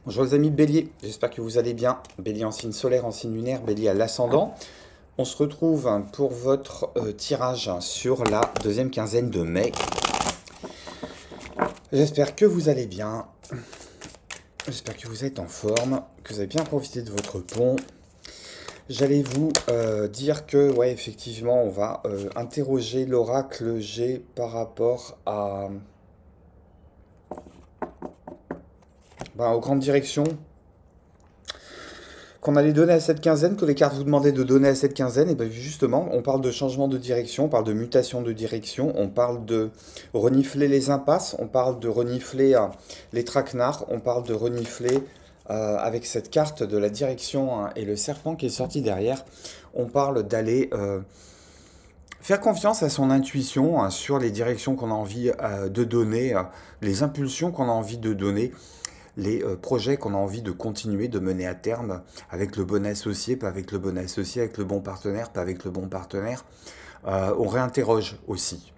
Bonjour les amis Bélier, j'espère que vous allez bien. Bélier en signe solaire, en signe lunaire, Bélier à l'ascendant. On se retrouve pour votre tirage sur la deuxième quinzaine de mai. J'espère que vous allez bien. J'espère que vous êtes en forme, que vous avez bien profité de votre pont. J'allais vous dire que, ouais, effectivement, on va interroger l'oracle G par rapport à, aux grandes directions qu'on allait donner à cette quinzaine, que les cartes vous demandaient de donner à cette quinzaine, et bien justement, on parle de changement de direction, on parle de mutation de direction, on parle de renifler les impasses, on parle de renifler les traquenards, on parle de renifler avec cette carte de la direction hein, et le serpent qui est sorti derrière, on parle d'aller faire confiance à son intuition hein, sur les directions qu'on a envie de donner, les impulsions qu'on a envie de donner, les projets qu'on a envie de continuer, de mener à terme, avec le bon associé, pas avec le bon associé, avec le bon partenaire, pas avec le bon partenaire. On réinterroge aussi.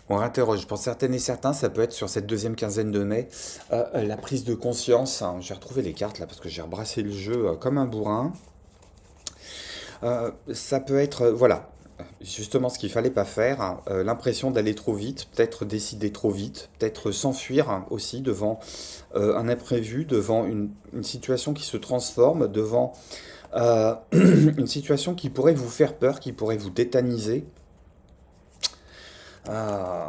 On réinterroge. Pour certaines et certains, ça peut être sur cette deuxième quinzaine de mai, la prise de conscience. Hein. J'ai retrouvé les cartes là parce que j'ai rebrassé le jeu comme un bourrin. Ça peut être, voilà, justement ce qu'il fallait pas faire, hein, l'impression d'aller trop vite, peut-être décider trop vite, peut-être s'enfuir hein, aussi devant un imprévu, devant une situation qui se transforme, devant une situation qui pourrait vous faire peur, qui pourrait vous tétaniser. Euh,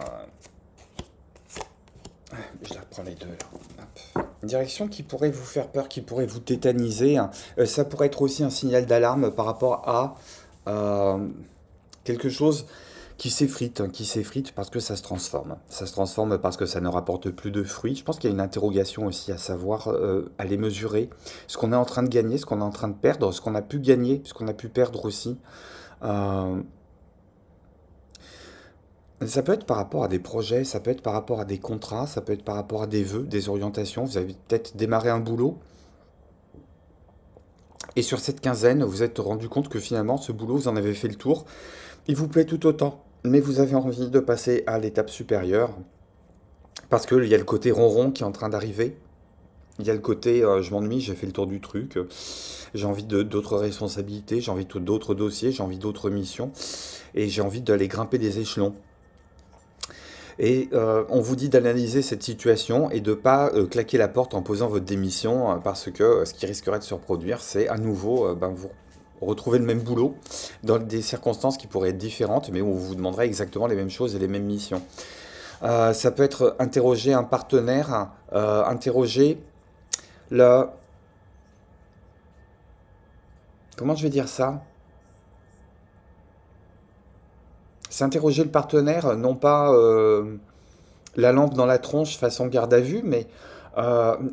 je la reprends les deux là. Hop. Une direction qui pourrait vous faire peur, qui pourrait vous tétaniser. Hein. Ça pourrait être aussi un signal d'alarme par rapport à quelque chose qui s'effrite parce que ça se transforme. Ça se transforme parce que ça ne rapporte plus de fruits. Je pense qu'il y a une interrogation aussi à savoir, aller mesurer ce qu'on est en train de gagner, ce qu'on est en train de perdre, ce qu'on a pu gagner, ce qu'on a pu perdre aussi. Euh, Ça peut être par rapport à des projets, ça peut être par rapport à des contrats, ça peut être par rapport à des vœux, des orientations. Vous avez peut-être démarré un boulot et sur cette quinzaine, vous vous êtes rendu compte que finalement, ce boulot, vous en avez fait le tour. Il vous plaît tout autant, mais vous avez envie de passer à l'étape supérieure parce qu'il y a le côté ronron qui est en train d'arriver. Il y a le côté je m'ennuie, j'ai fait le tour du truc, j'ai envie d'autres responsabilités, j'ai envie d'autres dossiers, j'ai envie d'autres missions et j'ai envie d'aller grimper des échelons. Et on vous dit d'analyser cette situation et de ne pas claquer la porte en posant votre démission parce que ce qui risquerait de se reproduire, c'est à nouveau vous retrouver le même boulot dans des circonstances qui pourraient être différentes, mais où on vous demanderait exactement les mêmes choses et les mêmes missions. Ça peut être interroger un partenaire, interroger le... Comment je vais dire ça? C'est interroger le partenaire, non pas la lampe dans la tronche façon garde à vue, mais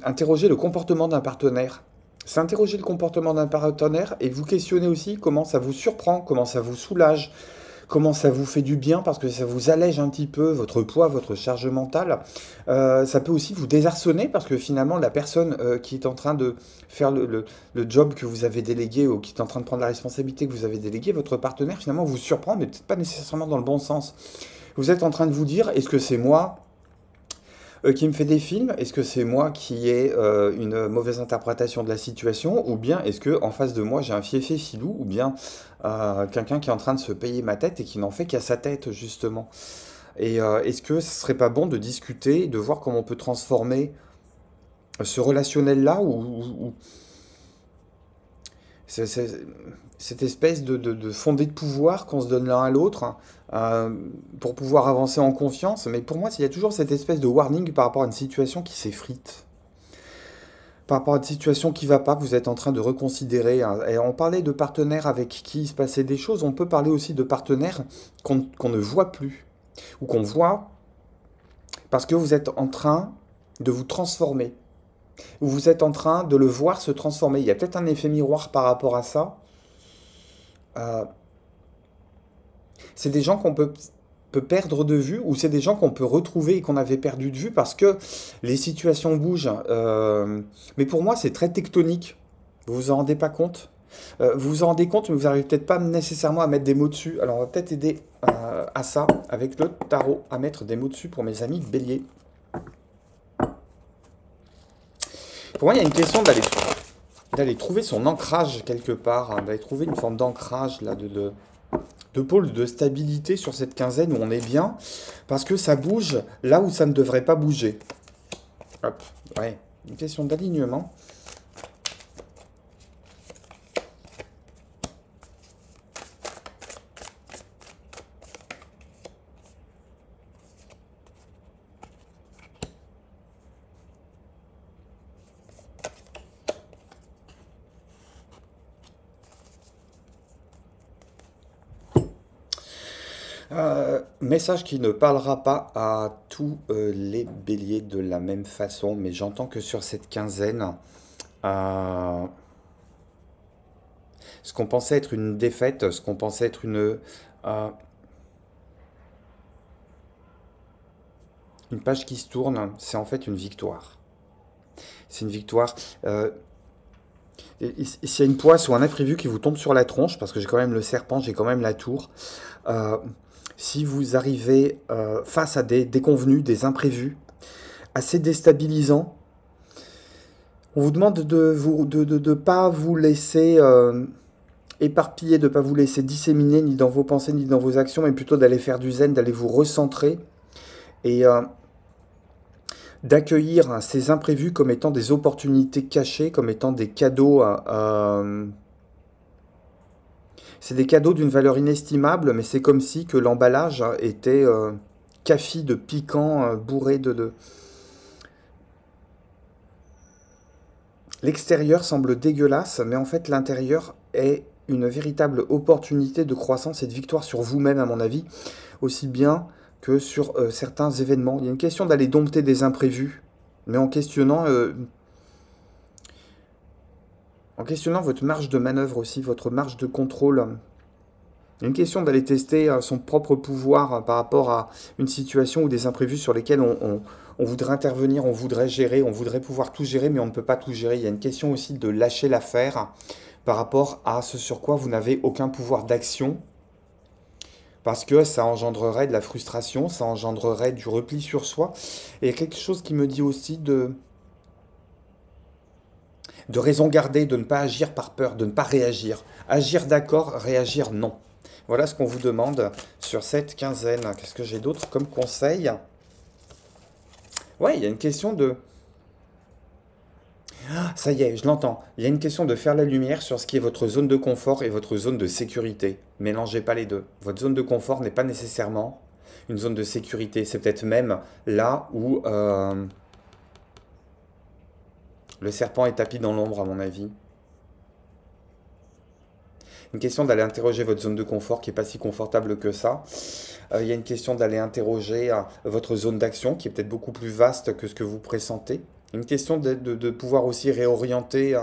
interroger le comportement d'un partenaire. C'est interroger le comportement d'un partenaire et vous questionner aussi comment ça vous surprend, comment ça vous soulage, comment ça vous fait du bien parce que ça vous allège un petit peu votre poids, votre charge mentale. Ça peut aussi vous désarçonner parce que finalement la personne qui est en train de faire le job que vous avez délégué ou qui est en train de prendre la responsabilité que vous avez déléguée, votre partenaire finalement vous surprend, mais peut-être pas nécessairement dans le bon sens. Vous êtes en train de vous dire, est-ce que c'est moi qui me fait des films? Est-ce que c'est moi qui ai une mauvaise interprétation de la situation? Ou bien est-ce que en face de moi j'ai un fiefé filou? Ou bien quelqu'un qui est en train de se payer ma tête et qui n'en fait qu'à sa tête justement? Et est-ce que ce serait pas bon de discuter, de voir comment on peut transformer ce relationnel-là ou cette espèce de fondé de pouvoir qu'on se donne l'un à l'autre hein, pour pouvoir avancer en confiance. Mais pour moi, il y a toujours cette espèce de warning par rapport à une situation qui s'effrite. Par rapport à une situation qui ne va pas, que vous êtes en train de reconsidérer. Hein. Et on parlait de partenaires avec qui il se passait des choses. On peut parler aussi de partenaires qu'on ne voit plus. Ou qu'on voit parce que vous êtes en train de vous transformer. Ou vous êtes en train de le voir se transformer. Il y a peut-être un effet miroir par rapport à ça. Euh, c'est des gens peut perdre de vue ou c'est des gens qu'on peut retrouver et qu'on avait perdu de vue parce que les situations bougent. Mais pour moi, c'est très tectonique. Vous vous en rendez pas compte? Vous vous en rendez compte, mais vous n'arrivez peut-être pas nécessairement à mettre des mots dessus. Alors, on va peut-être aider à ça avec le tarot, à mettre des mots dessus pour mes amis béliers. Pour moi, il y a une question d'aller trouver son ancrage quelque part, hein, d'aller trouver une forme d'ancrage, là, de pôle de stabilité sur cette quinzaine où on est bien, parce que ça bouge là où ça ne devrait pas bouger. Hop, ouais, une question d'alignement. Message qui ne parlera pas à tous les béliers de la même façon, mais j'entends que sur cette quinzaine, euh, ce qu'on pensait être une défaite, ce qu'on pensait être une page qui se tourne, c'est en fait une victoire. C'est une victoire. S'il y a une poisse ou un imprévu qui vous tombe sur la tronche, parce que j'ai quand même le serpent, j'ai quand même la tour, euh, si vous arrivez face à des déconvenus, des imprévus, assez déstabilisants, on vous demande de pas vous laisser éparpiller, de ne pas vous laisser disséminer ni dans vos pensées ni dans vos actions, mais plutôt d'aller faire du zen, d'aller vous recentrer et d'accueillir ces imprévus comme étant des opportunités cachées, comme étant des cadeaux. C'est des cadeaux d'une valeur inestimable, mais c'est comme si que l'emballage était café de piquant, bourré de... L'extérieur semble dégueulasse, mais en fait l'intérieur est une véritable opportunité de croissance et de victoire sur vous-même, à mon avis, aussi bien que sur certains événements. Il y a une question d'aller dompter des imprévus, mais en questionnant votre marge de manœuvre aussi, votre marge de contrôle. Il y a une question d'aller tester son propre pouvoir par rapport à une situation ou des imprévus sur lesquels on voudrait intervenir, on voudrait gérer, on voudrait pouvoir tout gérer, mais on ne peut pas tout gérer. Il y a une question aussi de lâcher l'affaire par rapport à ce sur quoi vous n'avez aucun pouvoir d'action, parce que ça engendrerait de la frustration, ça engendrerait du repli sur soi. Et il y a quelque chose qui me dit aussi de raison garder, de ne pas agir par peur, de ne pas réagir. Agir d'accord, réagir non. Voilà ce qu'on vous demande sur cette quinzaine. Qu'est-ce que j'ai d'autre comme conseil? Ouais, il y a une question de... Ah, ça y est, je l'entends. Il y a une question de faire la lumière sur ce qui est votre zone de confort et votre zone de sécurité. Mélangez pas les deux. Votre zone de confort n'est pas nécessairement une zone de sécurité. C'est peut-être même là où le serpent est tapis dans l'ombre, à mon avis. Une question d'aller interroger votre zone de confort qui n'est pas si confortable que ça. Il y a une question d'aller interroger votre zone d'action qui est peut-être beaucoup plus vaste que ce que vous pressentez. Une question de pouvoir aussi réorienter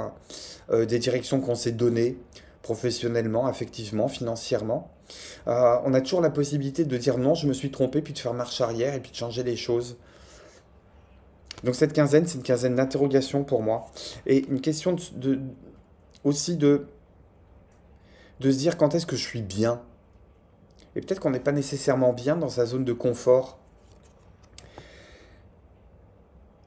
des directions qu'on s'est données professionnellement, affectivement, financièrement. On a toujours la possibilité de dire non, je me suis trompé, puis de faire marche arrière et puis de changer les choses. Donc cette quinzaine, c'est une quinzaine d'interrogation pour moi. Et une question aussi de se dire quand est-ce que je suis bien. Et peut-être qu'on n'est pas nécessairement bien dans sa zone de confort.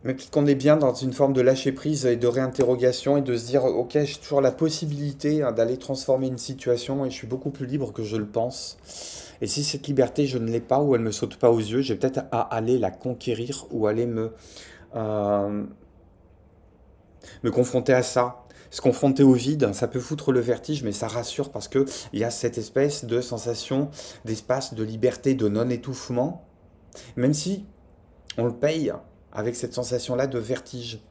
Mais peut-être qu'on est bien dans une forme de lâcher-prise et de réinterrogation et de se dire, ok, j'ai toujours la possibilité d'aller transformer une situation et je suis beaucoup plus libre que je le pense. Et si cette liberté, je ne l'ai pas ou elle ne me saute pas aux yeux, j'ai peut-être à aller la conquérir ou aller me confronter à ça. Se confronter au vide, ça peut foutre le vertige, mais ça rassure parce qu'il y a cette espèce de sensation d'espace, de liberté, de non-étouffement, même si on le paye avec cette sensation-là de vertige.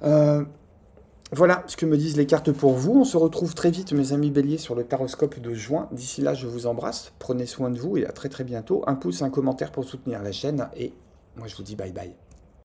Voilà ce que me disent les cartes pour vous. On se retrouve très vite, mes amis béliers, sur le taroscope de juin. D'ici là, je vous embrasse. Prenez soin de vous et à très très bientôt. Un pouce, un commentaire pour soutenir la chaîne. Et moi, je vous dis bye bye.